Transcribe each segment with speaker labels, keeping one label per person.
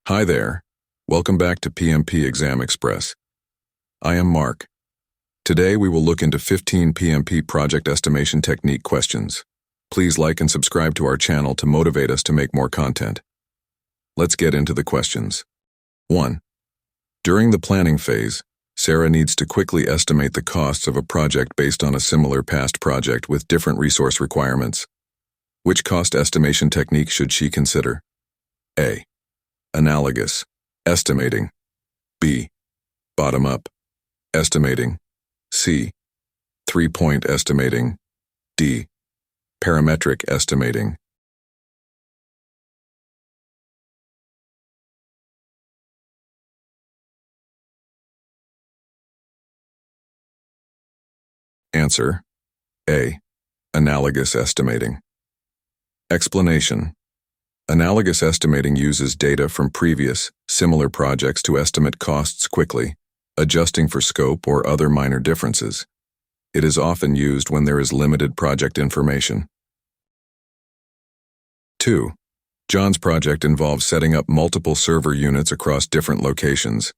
Speaker 1: Hi there. Welcome back to PMP Exam Express. I am Mark. Today we will look into 15 PMP project estimation technique questions. Please like and subscribe to our channel to motivate us to make more content. Let's get into the questions. 1. During the planning phase, Sarah needs to quickly estimate the costs of a project based on a similar past project with different resource requirements. Which cost estimation technique should she consider? A. Analogous estimating. B. Bottom-up estimating. C. Three-point estimating. D. Parametric estimating. Answer: A. Analogous estimating. Explanation: Analogous estimating uses data from previous, similar projects to estimate costs quickly, adjusting for scope or other minor differences. It is often used when there is limited project information. 2. John's project involves setting up multiple server units across different locations.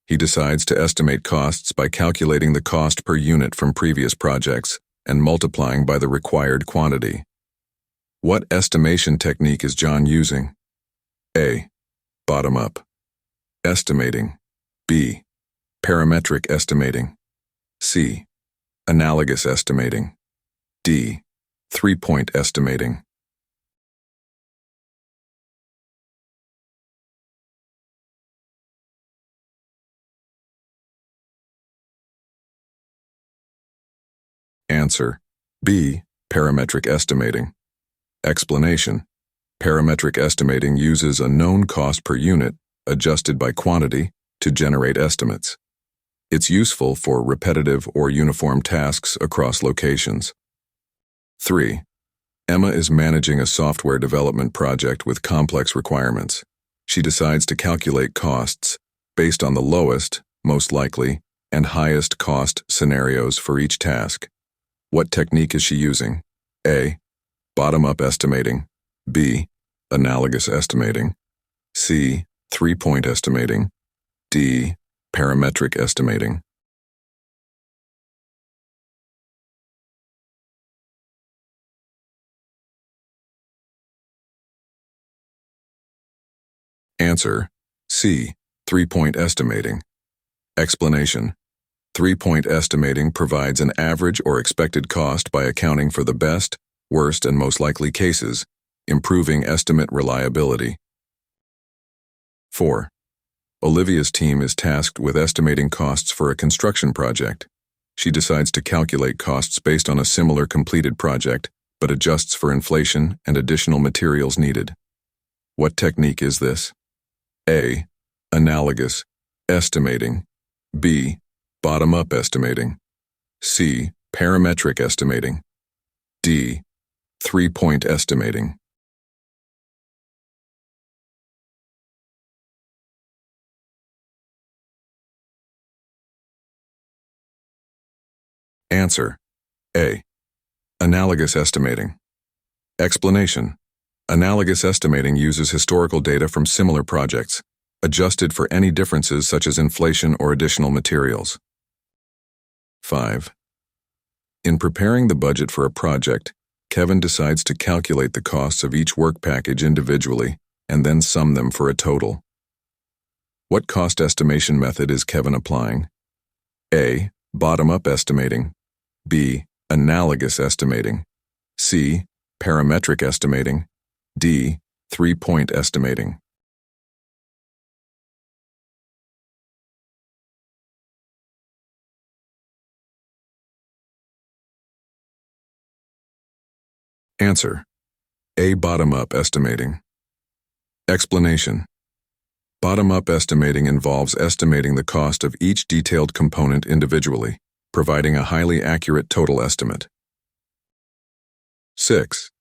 Speaker 1: He decides to estimate costs by calculating the cost per unit from previous projects and multiplying by the required quantity. What estimation technique is John using? A. Bottom-up estimating. B. Parametric estimating. C. Analogous estimating. D. Three-point estimating. Answer: B. Parametric estimating. Explanation: Parametric estimating uses a known cost per unit, adjusted by quantity, to generate estimates. It's useful for repetitive or uniform tasks across locations. 3. Emma is managing a software development project with complex requirements. She decides to calculate costs based on the lowest, most likely, and highest cost scenarios for each task. What technique is she using? A. Bottom-up estimating. B. Analogous estimating. C. Three-point estimating. D. Parametric estimating. Answer: C. Three-point estimating. Explanation: Three-point estimating provides an average or expected cost by accounting for the best, worst, and most likely cases, improving estimate reliability. 4. Olivia's team is tasked with estimating costs for a construction project. She decides to calculate costs based on a similar completed project, but adjusts for inflation and additional materials needed. What technique is this? A. Analogous estimating. B. Bottom-up estimating. C. Parametric estimating. D. Three-point estimating. Answer: A. Analogous estimating. Explanation: Analogous estimating uses historical data from similar projects, adjusted for any differences such as inflation or additional materials. 5. In preparing the budget for a project, Kevin decides to calculate the costs of each work package individually and then sum them for a total. What cost estimation method is Kevin applying? A. Bottom-up estimating. B. Analogous estimating. C. Parametric estimating. D. Three-point estimating. Answer: A. Bottom-up estimating. Explanation: Bottom-up estimating involves estimating the cost of each detailed component individually, providing a highly accurate total estimate. 6.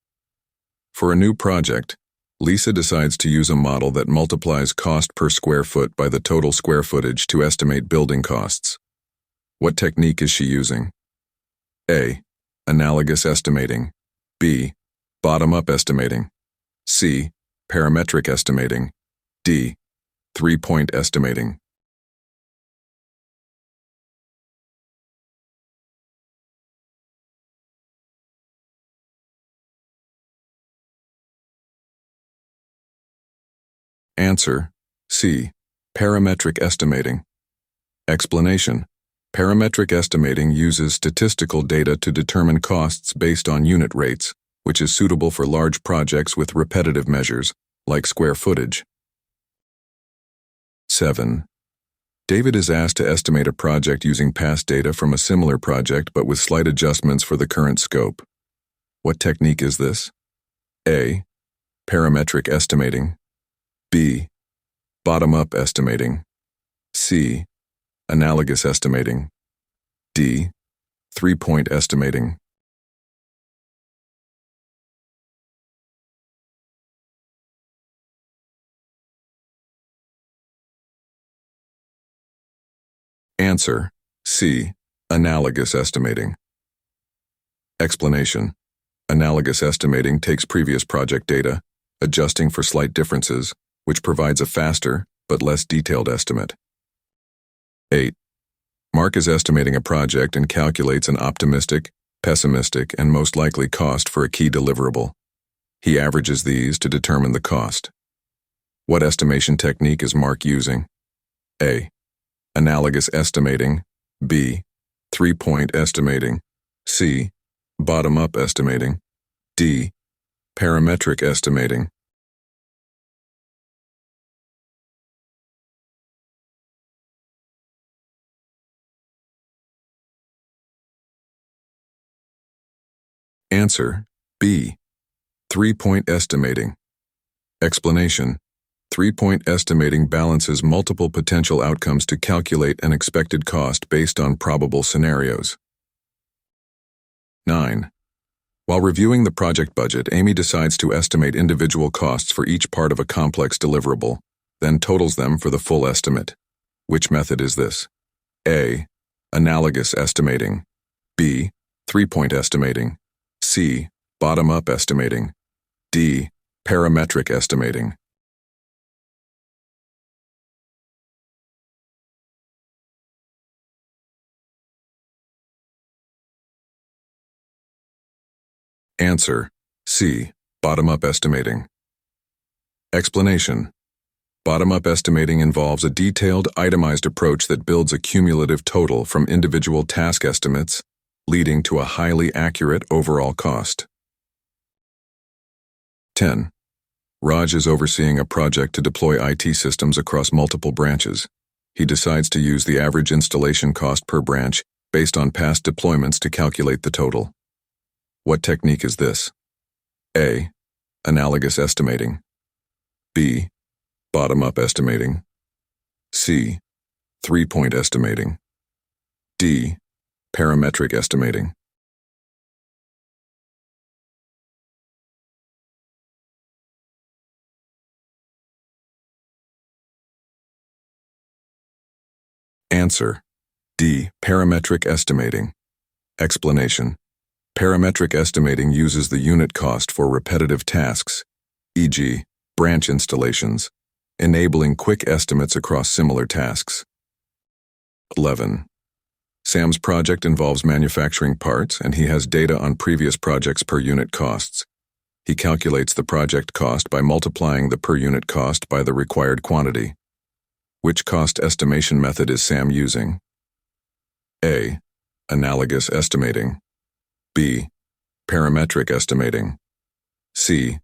Speaker 1: For a new project, Lisa decides to use a model that multiplies cost per square foot by the total square footage to estimate building costs. What technique is she using? A. Analogous estimating. B. Bottom-up estimating. C. Parametric estimating. D. 3-point estimating. Answer C. Parametric estimating. Explanation: parametric estimating uses statistical data to determine costs based on unit rates, which is suitable for large projects with repetitive measures, like square footage. 7. David is asked to estimate a project using past data from a similar project but with slight adjustments for the current scope. What technique is this? A. Parametric estimating. B. Bottom-up estimating. C. Analogous estimating. D. 3-point estimating. Answer C. Analogous estimating. Explanation: analogous estimating takes previous project data, adjusting for slight differences, which provides a faster but less detailed estimate. 8. Mark is estimating a project and calculates an optimistic, pessimistic, and most likely cost for a key deliverable. He averages these to determine the cost. What estimation technique is Mark using? A. Analogous estimating. B. 3-point estimating. C. Bottom-up estimating. D. Parametric estimating. Answer B. 3-point estimating. Explanation: 3-point estimating balances multiple potential outcomes to calculate an expected cost based on probable scenarios. 9. While reviewing the project budget, Amy decides to estimate individual costs for each part of a complex deliverable, then totals them for the full estimate. Which method is this? A. Analogous estimating. B. 3-point estimating. C. Bottom-up estimating. D. Parametric estimating. Answer C. Bottom-up estimating. Explanation: bottom-up estimating involves a detailed, itemized approach that builds a cumulative total from individual task estimates, leading to a highly accurate overall cost. 10. Raj is overseeing a project to deploy IT systems across multiple branches. He decides to use the average installation cost per branch based on past deployments to calculate the total. What technique is this? A. Analogous estimating. B. Bottom-up estimating. C. 3-point estimating. D. Parametric estimating. Answer D. Parametric estimating. Explanation: parametric estimating uses the unit cost for repetitive tasks, e.g., branch installations, enabling quick estimates across similar tasks. 11. Sam's project involves manufacturing parts, and he has data on previous projects' per unit costs. He calculates the project cost by multiplying the per unit cost by the required quantity. Which cost estimation method is Sam using? A. Analogous estimating. B. Parametric estimating. C.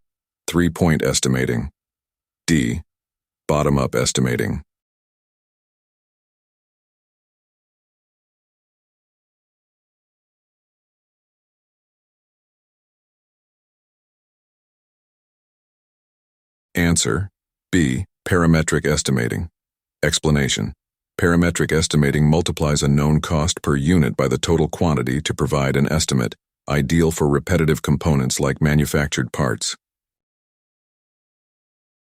Speaker 1: 3-point estimating. D. Bottom-up estimating. Answer B. Parametric estimating. Explanation: parametric estimating multiplies a known cost per unit by the total quantity to provide an estimate, ideal for repetitive components like manufactured parts.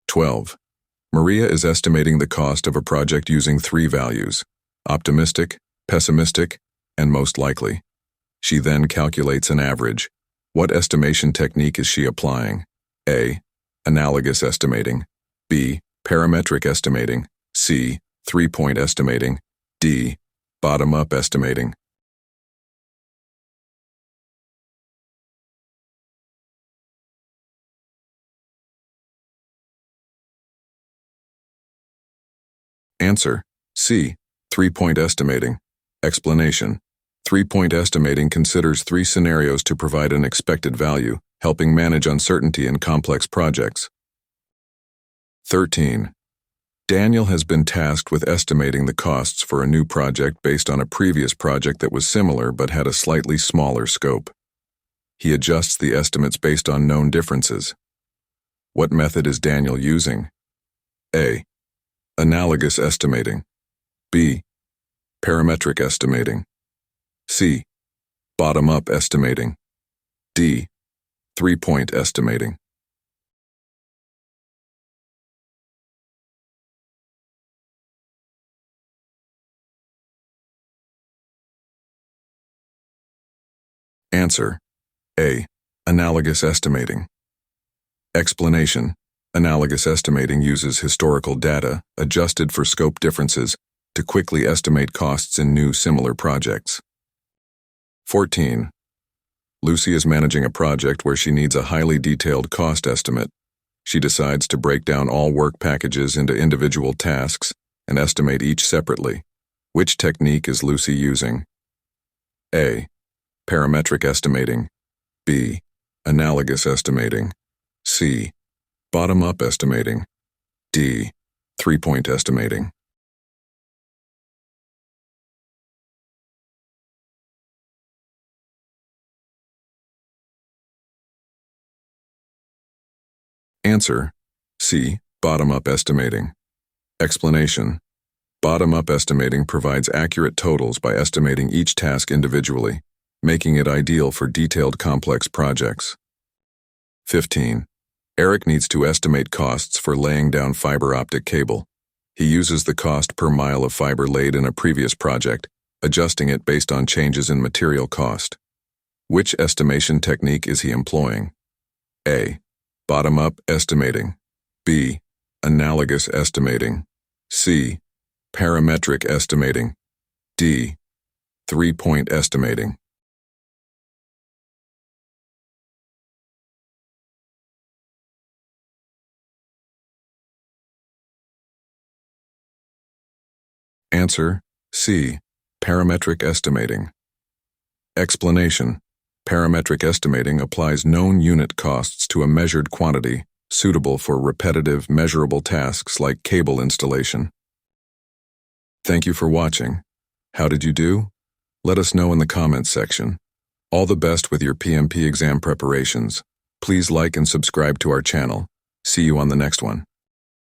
Speaker 1: 12. Maria is estimating the cost of a project using 3 values: optimistic, pessimistic, and most likely. She then calculates an average. What estimation technique is she applying? A. Analogous estimating. B. Parametric estimating. C. 3-point estimating. D. Bottom-up estimating. Answer: C. 3-point estimating. Explanation: 3-point estimating considers 3 scenarios to provide an expected value, helping manage uncertainty in complex projects. 13. Daniel has been tasked with estimating the costs for a new project based on a previous project that was similar but had a slightly smaller scope. He adjusts the estimates based on known differences. What method is Daniel using? A. Analogous estimating. B. Parametric estimating. C. Bottom-up estimating. D. 3-point estimating. Answer: A. Analogous estimating. Explanation: analogous estimating uses historical data, adjusted for scope differences, to quickly estimate costs in new similar projects. 14. Lucy is managing a project where she needs a highly detailed cost estimate. She decides to break down all work packages into individual tasks and estimate each separately. Which technique is Lucy using? A. Parametric estimating. B. Analogous estimating. C. Bottom-up estimating. D. 3-point estimating. Answer: C. Bottom-up estimating. Explanation: bottom-up estimating provides accurate totals by estimating each task individually, making it ideal for detailed complex projects. 15. Eric needs to estimate costs for laying down fiber optic cable. He uses the cost per mile of fiber laid in a previous project, adjusting it based on changes in material cost. Which estimation technique is he employing? A. Bottom-up estimating. B. Analogous estimating. C. Parametric estimating. D. 3-point estimating. Answer: C. Parametric estimating. Explanation: parametric estimating applies known unit costs to a measured quantity, suitable for repetitive, measurable tasks like cable installation. Thank you for watching. How did you do? Let us know in the comments section. All the best with your PMP exam preparations. Please like and subscribe to our channel. See you on the next one.